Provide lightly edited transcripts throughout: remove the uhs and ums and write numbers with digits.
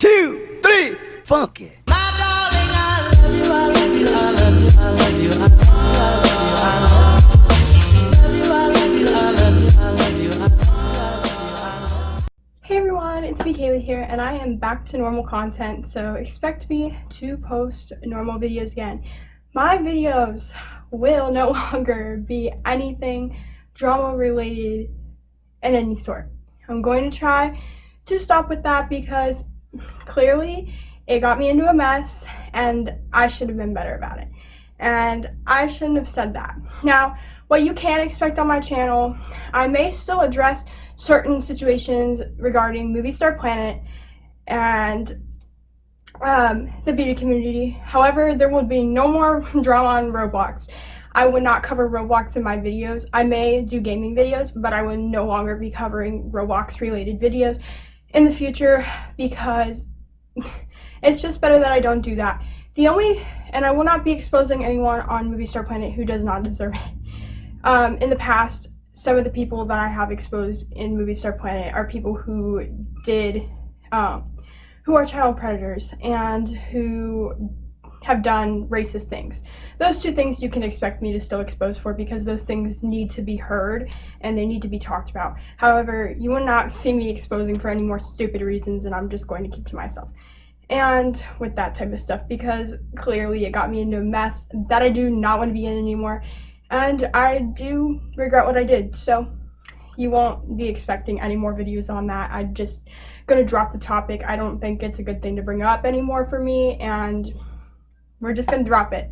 2, 3, funky. Hey everyone, it's me Kaylee here, and I am back to normal content, so expect me to post normal videos again. My videos will no longer be anything drama related in any sort. I'm going to try to stop with that because clearly it got me into a mess and I should have been better about it. And I shouldn't have said that. Now, what you can expect on my channel, I may still address certain situations regarding Movie Star Planet and the beauty community. However, there will be no more drama on Roblox. I would not cover Roblox in my videos. I may do gaming videos, but I would no longer be covering Roblox related videos in the future because it's just better that I don't do that. And I will not be exposing anyone on Movie Star Planet who does not deserve it. In the past, some of the people that I have exposed in Movie Star Planet are people who are child predators and who have done racist things. Those two things you can expect me to still expose for because those things need to be heard and they need to be talked about. However, you will not see me exposing for any more stupid reasons, and I'm just going to keep to myself. And with that type of stuff, because clearly it got me into a mess that I do not want to be in anymore. And I do regret what I did, so you won't be expecting any more videos on that. I'm just gonna drop the topic. I don't think it's a good thing to bring up anymore for me, and we're just gonna drop it.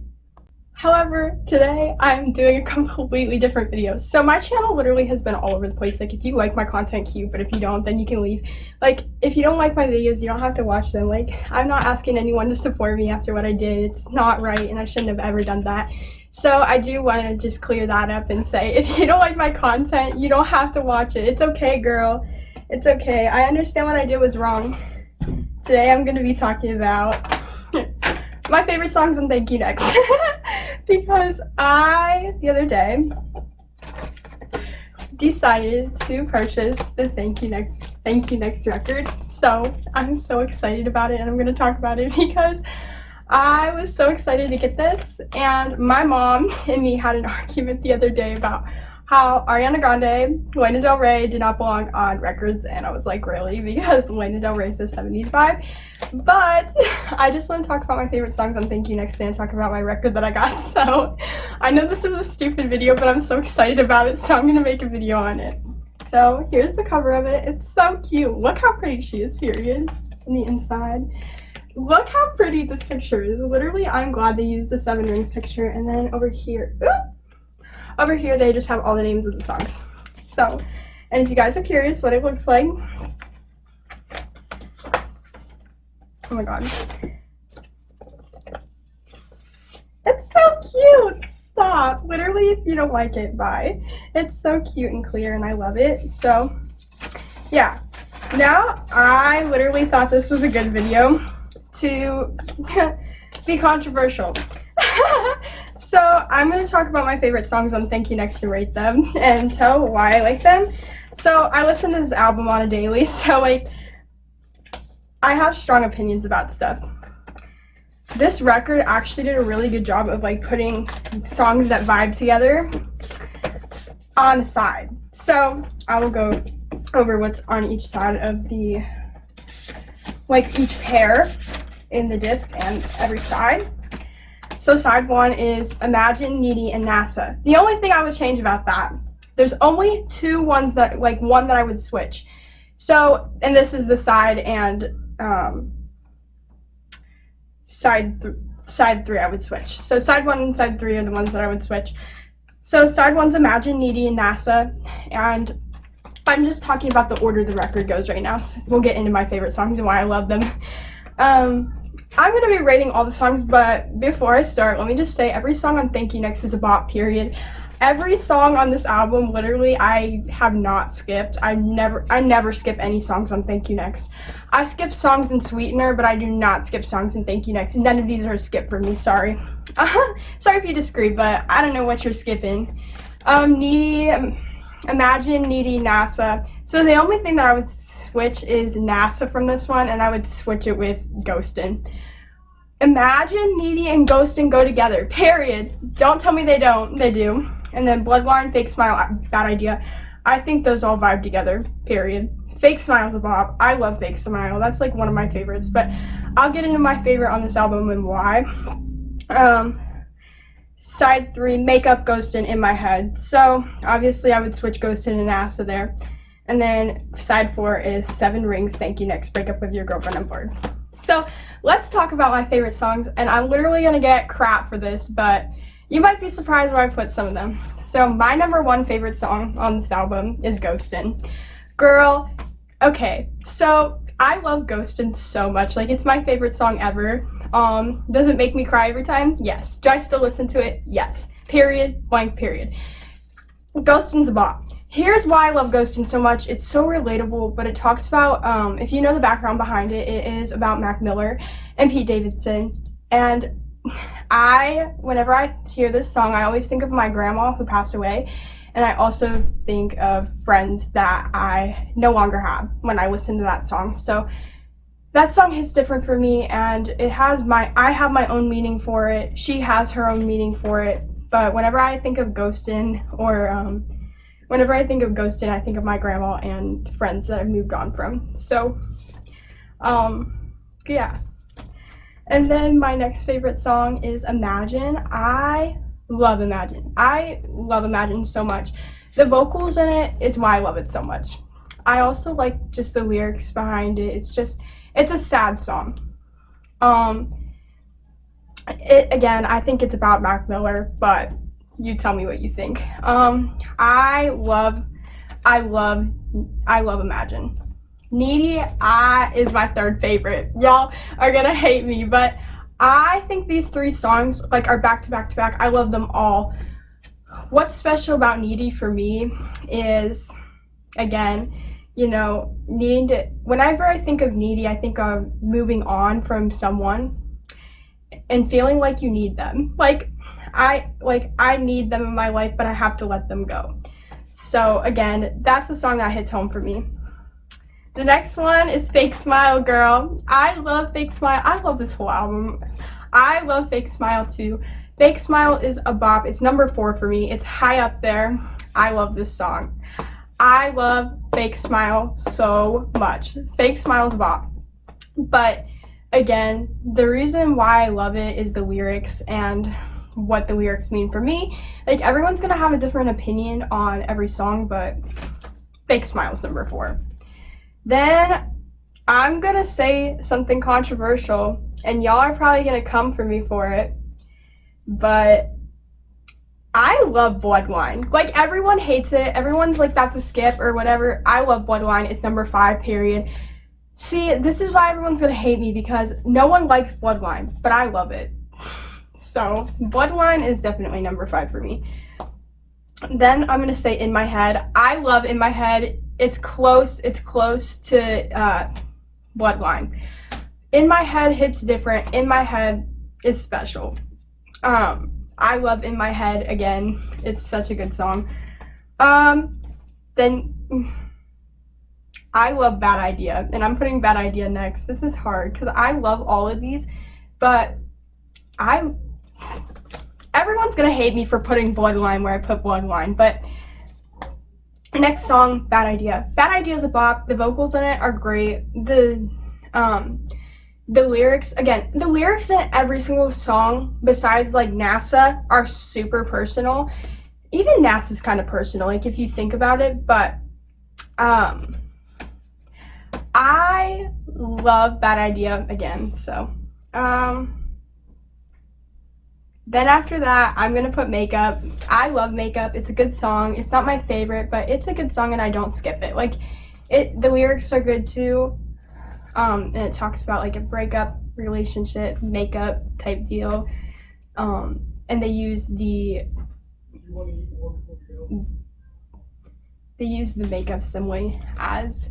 However, today I'm doing a completely different video. So my channel literally has been all over the place. Like, if you like my content, cute, but if you don't, then you can leave. Like, if you don't like my videos, you don't have to watch them. Like, I'm not asking anyone to support me after what I did. It's not right, and I shouldn't have ever done that. So I do want to just clear that up and say, if you don't like my content, you don't have to watch it. It's okay, girl. It's okay. I understand what I did was wrong. Today I'm going to be talking about my favorite songs on Thank You Next. Because the other day, decided to purchase the Thank You Next record. So I'm so excited about it, and I'm going to talk about it because I was so excited to get this, and my mom and me had an argument the other day about how Ariana Grande, Lana Del Rey did not belong on records, and I was like, really? Because Lana Del Rey says 70s vibe. But I just want to talk about my favorite songs on Thank You Next and talk about my record that I got. So I know this is a stupid video, but I'm so excited about it, so I'm going to make a video on it. So here's the cover of it. It's so cute. Look how pretty she is, period, on the inside. Look how pretty this picture is. Literally, I'm glad they used the 7 Rings picture. And then over here they just have all the names of the songs. So, and if you guys are curious what it looks like, oh my god, it's so cute. Stop. Literally, if you don't like it, bye. It's so cute and clear, and I love it. So yeah, now I literally thought this was a good video to be controversial. So I'm going to talk about my favorite songs on Thank You Next to rate them and tell why I like them. So I listen to this album on a daily, so like I have strong opinions about stuff. This record actually did a really good job of like putting songs that vibe together on the side. So I will go over what's on each side of the, like each pair in the disc and every side. So side 1 is Imagine, Needy, and NASA. The only thing I would change about that, there's only 2 ones that, like one that I would switch. So, and this is the side and side 3 I would switch. So side 1 and side 3 are the ones that I would switch. So side 1's Imagine, Needy, and NASA, and I'm just talking about the order the record goes right now. So we'll get into my favorite songs and why I love them. I'm going to be rating all the songs, but before I start, let me just say every song on Thank You Next is a bop, period. Every song on this album, literally, I have not skipped. I never skip any songs on Thank You Next. I skip songs in Sweetener, but I do not skip songs in Thank You Next. None of these are a skip for me, sorry. Sorry if you disagree, but I don't know what you're skipping. Needy, Imagine, Needy, NASA. So the only thing that I would switch is NASA from this one, and I would switch it with Ghostin'. Imagine, Needy, and Ghostin' go together, period. Don't tell me they don't, they do. And then Bloodline, Fake Smile, Bad Idea. I think those all vibe together, period. Fake Smile's a bop. I love Fake Smile. That's like one of my favorites, but I'll get into my favorite on this album and why. Side 3, Makeup, Ghostin', In My Head. So obviously I would switch Ghostin' and NASA there. And then side 4 is 7 Rings, Thank You Next, Break Up With Your Girlfriend, I'm Bored. So let's talk about my favorite songs, and I'm literally gonna get crap for this, but you might be surprised where I put some of them. So my number 1 favorite song on this album is Ghostin'. Girl, okay, so I love Ghostin' so much. Like, it's my favorite song ever. Does it make me cry every time? Yes. Do I still listen to it? Yes. Period, blank, period. Ghostin's a bop. Here's why I love Ghostin' so much. It's so relatable, but it talks about, if you know the background behind it, it is about Mac Miller and Pete Davidson. And whenever I hear this song, I always think of my grandma who passed away. And I also think of friends that I no longer have when I listen to that song. So that song hits different for me, and I have my own meaning for it. She has her own meaning for it. But whenever I think of Ghostin', I think of my grandma and friends that I've moved on from. So, yeah. And then my next favorite song is Imagine. I love Imagine so much. The vocals in it is why I love it so much. I also like just the lyrics behind it. It's a sad song. I think it's about Mac Miller, but you tell me what you think. I love Imagine. Needy is my 3rd favorite. Y'all are gonna hate me, but I think these 3 songs are back to back to back. I love them all. What's special about Needy for me is, again, whenever I think of Needy, I think of moving on from someone and feeling like you need them. I need them in my life, but I have to let them go. So again, that's a song that hits home for me. The next one is Fake Smile, girl. I love Fake Smile. I love this whole album. I love Fake Smile too. Fake Smile is a bop. It's number 4 for me. It's high up there. I love this song. I love Fake Smile so much. Fake Smile's a bop. But again, the reason why I love it is the lyrics and what the lyrics mean for me. Everyone's gonna have a different opinion on every song, but Fake Smile's number 4. Then I'm gonna say something controversial, and y'all are probably gonna come for me for it, but I love Bloodline. Everyone hates it. Everyone's like, that's a skip or whatever. I love Bloodline. It's number 5, period. See, this is why everyone's gonna hate me, because no one likes Bloodline, but I love it. So Bloodline is definitely number 5 for me. Then I'm gonna say In My Head. I love In My Head. It's close to Bloodline. In My Head hits different. In My Head is special. I love In My Head again. It's such a good song. Then I love Bad Idea, and I'm putting Bad Idea next. This is hard because I love all of these, but everyone's gonna hate me for putting Bloodline where I put Bloodline, but next song, Bad Idea. Bad Idea is a bop. The vocals in it are great. The lyrics, again, the lyrics in every single song besides NASA are super personal. Even NASA's kind of personal, if you think about it, but I love Bad Idea again, so then after that, I'm gonna put Makeup. I love Makeup. It's a good song. It's not my favorite, but it's a good song, and I don't skip it. The lyrics are good too, and it talks about a breakup, relationship, makeup type deal, and they use the makeup simile as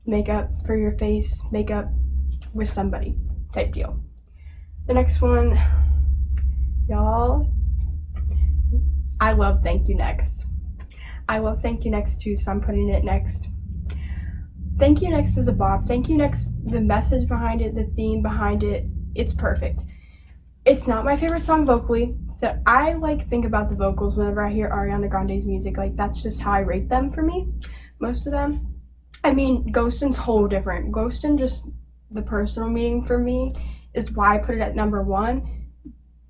makeup for your face, makeup with somebody type deal. The next one, y'all, I love Thank You Next. I love Thank You Next too, so I'm putting it next. Thank You Next is a bop. Thank You Next, the message behind it, the theme behind it, it's perfect. It's not my favorite song vocally, so I like think about the vocals whenever I hear Ariana Grande's music. Like that's just how I rate them for me, most of them. I mean, Ghostin's whole different. Ghostin, just the personal meaning for me is why I put it at number 1.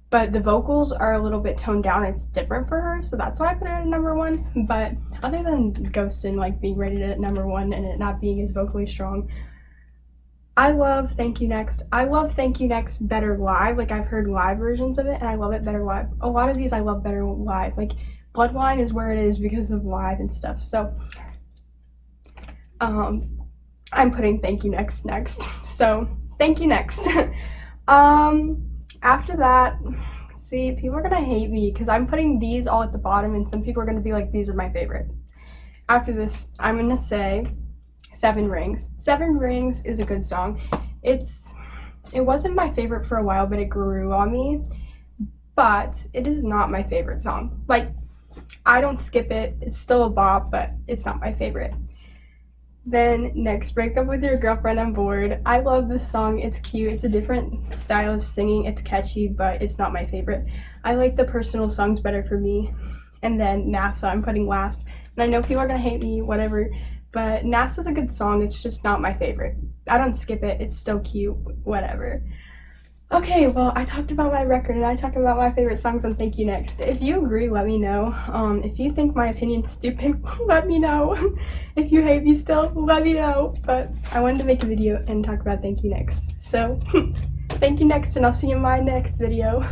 But the vocals are a little bit toned down. It's different for her, so that's why I put it at number 1. But other than Ghostin like being rated at number 1 and it not being as vocally strong, I love Thank You Next. I love Thank You Next better live. Like I've heard live versions of it and I love it better live. A lot of these I love better live. Like Bloodline is where it is because of live and stuff. So I'm putting Thank You Next next. So Thank You Next. After that, see, people are gonna hate me because I'm putting these all at the bottom and some people are gonna be like, these are my favorite. After this, I'm gonna say Seven Rings. Seven Rings is a good song. It wasn't my favorite for a while, but it grew on me. But it is not my favorite song. Like, I don't skip it. It's still a bop, but it's not my favorite. Then next, Break Up With Your Girlfriend, I'm Bored. I love this song. It's cute. It's a different style of singing. It's catchy, but it's not my favorite. I like the personal songs better for me. And then NASA, I'm putting last. And I know people are gonna hate me, whatever. But NASA's a good song, it's just not my favorite. I don't skip it, it's still cute, whatever. Okay, well, I talked about my record and I talked about my favorite songs on Thank You Next. If you agree, let me know. If you think my opinion's stupid, let me know. If you hate me still, let me know. But I wanted to make a video and talk about Thank You Next. So, Thank You Next, and I'll see you in my next video.